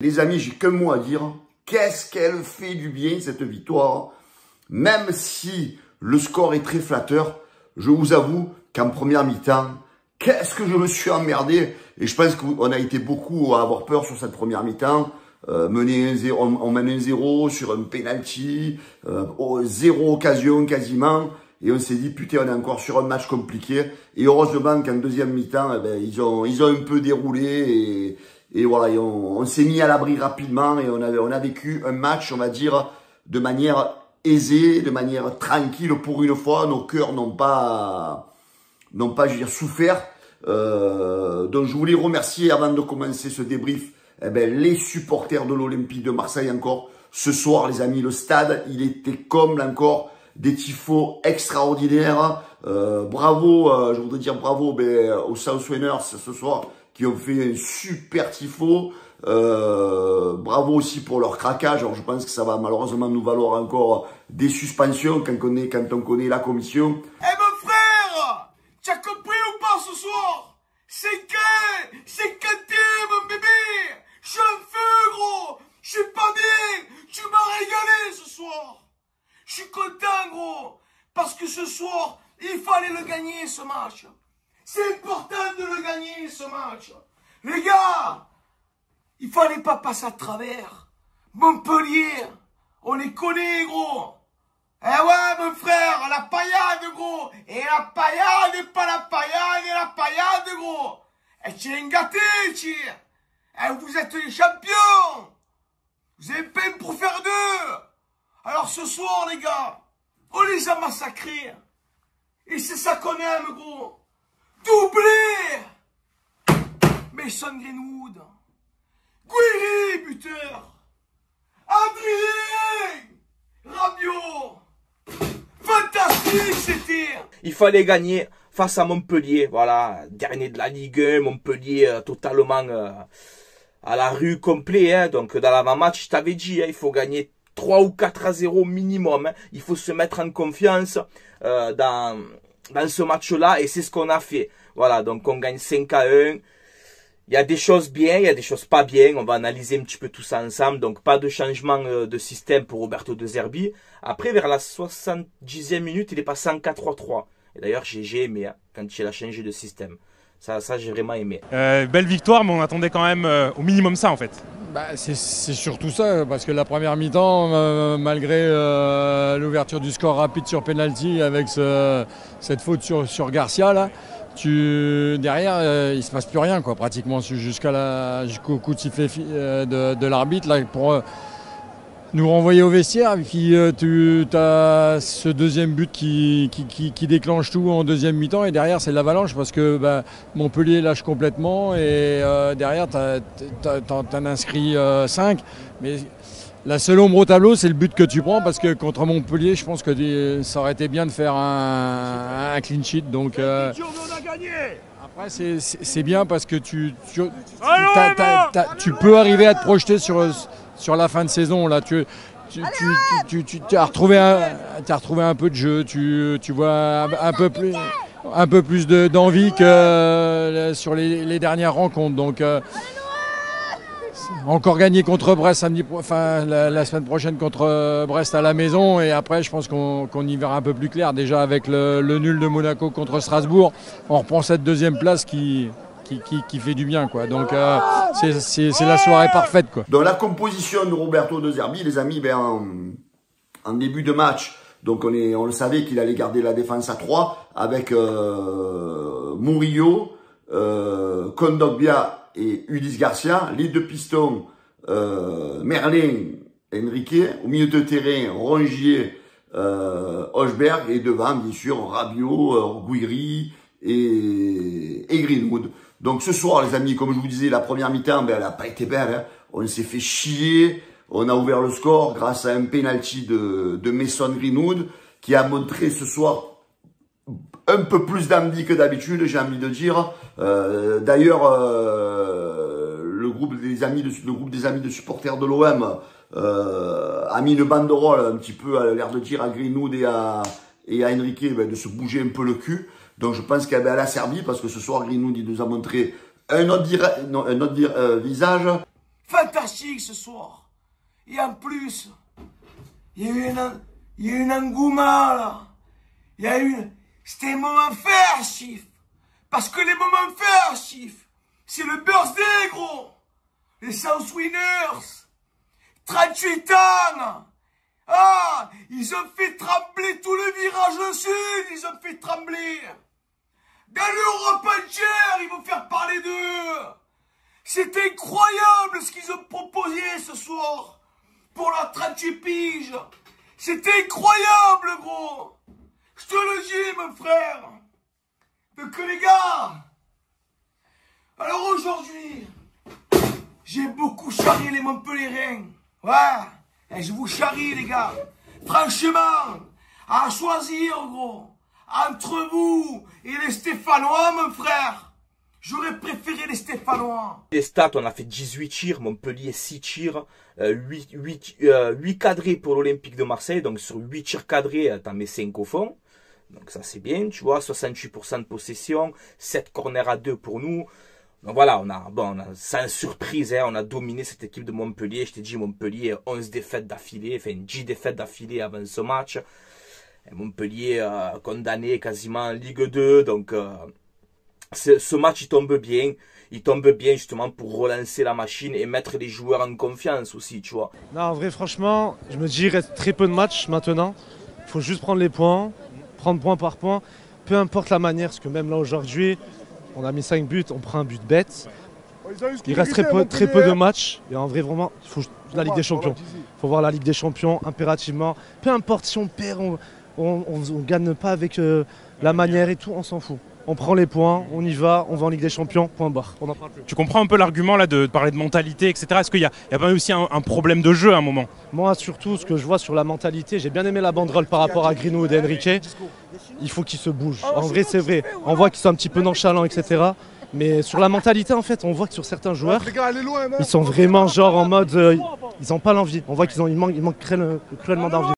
Les amis, j'ai qu'un mot à dire. Qu'est-ce qu'elle fait du bien, cette victoire. Même si le score est très flatteur, je vous avoue qu'en première mi-temps, qu'est-ce que je me suis emmerdé. Et je pense qu'on a été beaucoup à avoir peur sur cette première mi-temps. On mène 1-0 sur un penalty, zéro occasion quasiment. Et on s'est dit, putain, on est encore sur un match compliqué. Et heureusement qu'en deuxième mi-temps, eh ben, ils ont un peu déroulé. Et voilà, on s'est mis à l'abri rapidement. Et on a vécu un match, on va dire, de manière aisée, de manière tranquille. Pour une fois, nos cœurs n'ont pas, je veux dire, souffert. Donc je voulais remercier, avant de commencer ce débrief, eh ben, les supporters de l'Olympique de Marseille encore. Ce soir, les amis, le stade, il était comble encore. Des tifos extraordinaires. Bravo, je voudrais dire bravo aux South Winners ce soir qui ont fait un super tifo. Bravo aussi pour leur craquage. Alors je pense que ça va malheureusement nous valoir encore des suspensions quand on connaît la commission. Eh mon frère, tu as compris ou pas ce soir? C'est mon bébé. Je suis en feu, gros. Je suis pas bien. Tu m'as régalé ce soir. Je suis content, gros, parce que ce soir, il fallait le gagner, ce match. C'est important de le gagner, ce match. Les gars, il fallait pas passer à travers. Montpellier, on les connaît, gros. Eh ouais, mon frère, la paillade, gros. Et la paillade, et pas la paillade, et la paillade, gros. Et tu es gâté, tu. Et vous êtes les champions. Vous avez peine pour faire deux. Alors ce soir, les gars, on les a massacrés. Et c'est ça qu'on aime, gros. Doublé. Mason Greenwood. Guiri, buteur. Adrien. Rabiot. Fantastique, c'était. Il fallait gagner face à Montpellier. Voilà, dernier de la Ligue 1. Montpellier totalement à la rue complet. Hein. Donc dans l'avant-match, je t'avais dit, hein, il faut gagner 3 ou 4-0 minimum. Hein. Il faut se mettre en confiance dans ce match-là. Et c'est ce qu'on a fait. Voilà, donc on gagne 5-1. Il y a des choses bien, il y a des choses pas bien. On va analyser un petit peu tout ça ensemble. Donc pas de changement de système pour Roberto De Zerbi. Après, vers la 70e minute, il est passé en 4-3-3. Et d'ailleurs, j'ai aimé hein, quand il a changé de système. Ça j'ai vraiment aimé. Belle victoire, mais on attendait quand même au minimum ça en fait. Bah, c'est surtout ça, parce que la première mi-temps, malgré l'ouverture du score rapide sur penalty avec cette faute sur Garcia, là, derrière, il ne se passe plus rien, quoi, pratiquement, jusqu'au coup de sifflet de l'arbitre là, pour nous renvoyer au vestiaire. Et puis tu as ce deuxième but qui déclenche tout en deuxième mi-temps, et derrière c'est l'avalanche parce que bah, Montpellier lâche complètement et derrière t'en inscrit 5. Mais la seule ombre au tableau, c'est le but que tu prends, parce que contre Montpellier, je pense que ça aurait été bien de faire un clean sheet. Donc après c'est bien parce que tu peux arriver à te projeter sur la fin de saison. Là, tu as retrouvé un peu de jeu, tu vois un peu plus d'envie que sur les dernières rencontres. Donc encore gagner contre Brest la semaine prochaine contre Brest à la maison, et après je pense qu'on y verra un peu plus clair. Déjà avec le nul de Monaco contre Strasbourg, on reprend cette deuxième place qui fait du bien, quoi. Donc c'est la soirée parfaite, quoi. Dans la composition de Roberto De Zerbi, les amis, en début de match, donc on le savait qu'il allait garder la défense à 3 avec Murillo, Kondogbia et Ulysse Garcia, les deux pistons, Merlin, Enrique, au milieu de terrain, Rongier, Hochberg, et devant, bien sûr, Rabiot, Guiri et Greenwood. Donc ce soir, les amis, comme je vous disais, la première mi-temps, elle n'a pas été belle. Hein. On s'est fait chier. On a ouvert le score grâce à un penalty de Mason Greenwood qui a montré ce soir un peu plus d'envie que d'habitude, j'ai envie de dire. D'ailleurs, le groupe des amis de supporters de l'OM a mis une banderole un petit peu à l'air de dire à Greenwood et à Enrique de se bouger un peu le cul. Donc je pense qu'elle a servi, parce que ce soir Greenwood il nous a montré un autre visage. fantastique ce soir. Et en plus, il y a eu une engouement là. Il y a eu... C'était un moment festif. Parce que les moments festifs, c'est le birthday, gros. Les South Winners. 38 ans. Ah, ils ont fait trembler tout le virage sud. Ils ont fait trembler. Dans l'Europe entière, ils vont faire parler d'eux. C'est incroyable ce qu'ils ont proposé ce soir. Pour la 38 piges. C'est incroyable, gros. Je te le dis, mon frère. Donc les gars, alors aujourd'hui, j'ai beaucoup charrié les Montpellierins. Ouais, et je vous charrie les gars. Franchement, à choisir gros, entre vous et les Stéphanois, mon frère, j'aurais préféré les Stéphanois. Les stats, on a fait 18 tirs, Montpellier 6 tirs, 8 cadrés pour l'Olympique de Marseille. Donc sur 8 tirs cadrés, t'en mets 5 au fond. Donc ça c'est bien, tu vois, 68% de possession, 7 corners à 2 pour nous. Donc voilà, on a sans surprise, hein, on a dominé cette équipe de Montpellier. Je t'ai dit, Montpellier, 11 défaites d'affilée, enfin 10 défaites d'affilée avant ce match. Et Montpellier condamné quasiment en Ligue 2, donc ce match il tombe bien. Il tombe bien justement pour relancer la machine et mettre les joueurs en confiance aussi, tu vois. Non, en vrai, franchement, je me dis, il reste très peu de matchs maintenant. Il faut juste prendre les points. Prendre point par point, peu importe la manière, parce que même là aujourd'hui, on a mis 5 buts, on prend un but bête. Il reste très peu de matchs, et en vrai vraiment, il faut la Ligue des Champions. Il faut voir la Ligue des Champions impérativement. Peu importe si on perd, on gagne pas avec la manière et tout, on s'en fout. On prend les points, on y va, on va en Ligue des Champions, point barre. On en parle plus. Tu comprends un peu l'argument là de parler de mentalité, etc. Est-ce qu'il y a pas aussi un problème de jeu à un moment? Moi surtout, ce que je vois sur la mentalité, j'ai bien aimé la banderole par rapport à Greenwood et Enrique. Il faut qu'ils se bougent. En vrai, c'est vrai. On voit qu'ils sont un petit peu nonchalants, etc. Mais sur la mentalité, en fait, on voit que sur certains joueurs, ils sont vraiment genre en mode, ils n'ont pas l'envie. On voit qu'ils manquent cruellement d'envie.